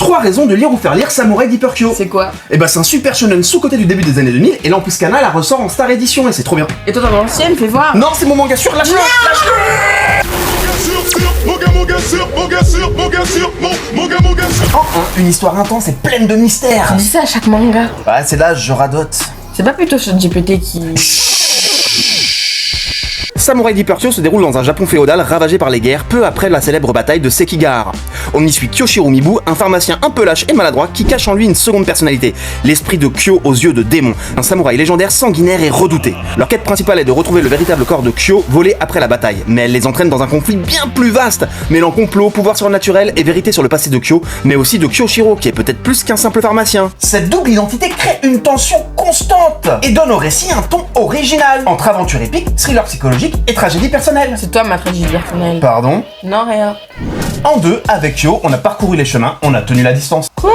3 raisons de lire ou faire lire Samurai Deeper Kyo. C'est quoi? Eh ben c'est un super shonen sous-côté du début des années 2000 et là en plus Kana la ressort en Star Edition et c'est trop bien. Et toi, t'as l'ancienne, fais voir. Non, c'est mon manga sûr, lâche-le. Une histoire intense et pleine de mystères. Tu dis ça à chaque manga. Ouais, c'est là, je radote. C'est pas plutôt ChatGPT qui... Samurai Deeper Kyo se déroule dans un Japon féodal ravagé par les guerres peu après la célèbre bataille de Sekigahara. On y suit Kyoshiro Mibu, un pharmacien un peu lâche et maladroit qui cache en lui une seconde personnalité, l'esprit de Kyo aux yeux de démon, un samouraï légendaire sanguinaire et redouté. Leur quête principale est de retrouver le véritable corps de Kyo volé après la bataille, mais elle les entraîne dans un conflit bien plus vaste, mêlant complot, pouvoir surnaturel et vérité sur le passé de Kyo, mais aussi de Kyoshiro qui est peut-être plus qu'un simple pharmacien. Cette double identité crée une tension constante et donne au récit un ton original, entre aventure épique, thriller psychologique et tragédie personnelle. C'est toi ma tragédie personnelle. Pardon? Non, rien. En deux, avec Kyo, on a parcouru les chemins, on a tenu la distance. Quoi?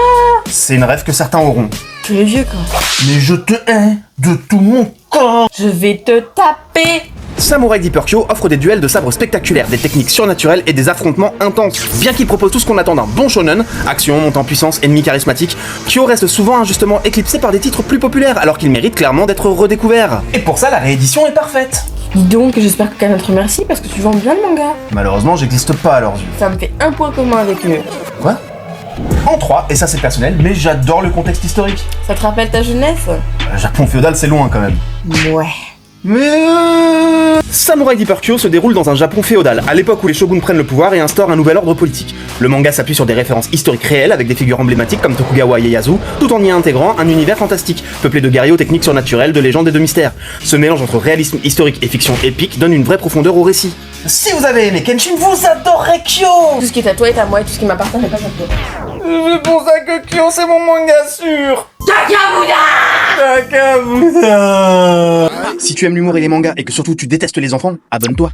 C'est une rêve que certains auront. Tu es vieux, quoi. Mais je te hais de tout mon corps. Je vais te taper. Samurai Deeper Kyo offre des duels de sabres spectaculaires, des techniques surnaturelles et des affrontements intenses. Bien qu'il propose tout ce qu'on attend d'un bon shonen, action, montée en puissance, ennemis charismatiques, Kyo reste souvent injustement éclipsé par des titres plus populaires, alors qu'il mérite clairement d'être redécouvert. Et pour ça, la réédition est parfaite. Dis donc, j'espère que quelqu'un te remercie parce que tu vends bien le manga. Malheureusement, j'existe pas à leurs yeux. Ça me fait un point commun avec eux. Quoi? En 3, et ça c'est personnel, mais j'adore le contexte historique. Ça te rappelle ta jeunesse? Japon féodal, c'est loin quand même. Ouais. Mais Samurai Deeper Kyo se déroule dans un Japon féodal, à l'époque où les shoguns prennent le pouvoir et instaurent un nouvel ordre politique. Le manga s'appuie sur des références historiques réelles avec des figures emblématiques comme Tokugawa Ieyasu, tout en y intégrant un univers fantastique, peuplé de guerriers aux techniques surnaturelles, de légendes et de mystères. Ce mélange entre réalisme historique et fiction épique donne une vraie profondeur au récit. Si vous avez aimé Kenshin, vous adorerez Kyo! Tout ce qui est à toi est à moi et tout ce qui m'appartient n'est pas à toi. C'est pour ça que Kyo c'est mon manga sûr! Takabuda! Si tu aimes l'humour et les mangas et que surtout tu détestes les enfants, abonne-toi.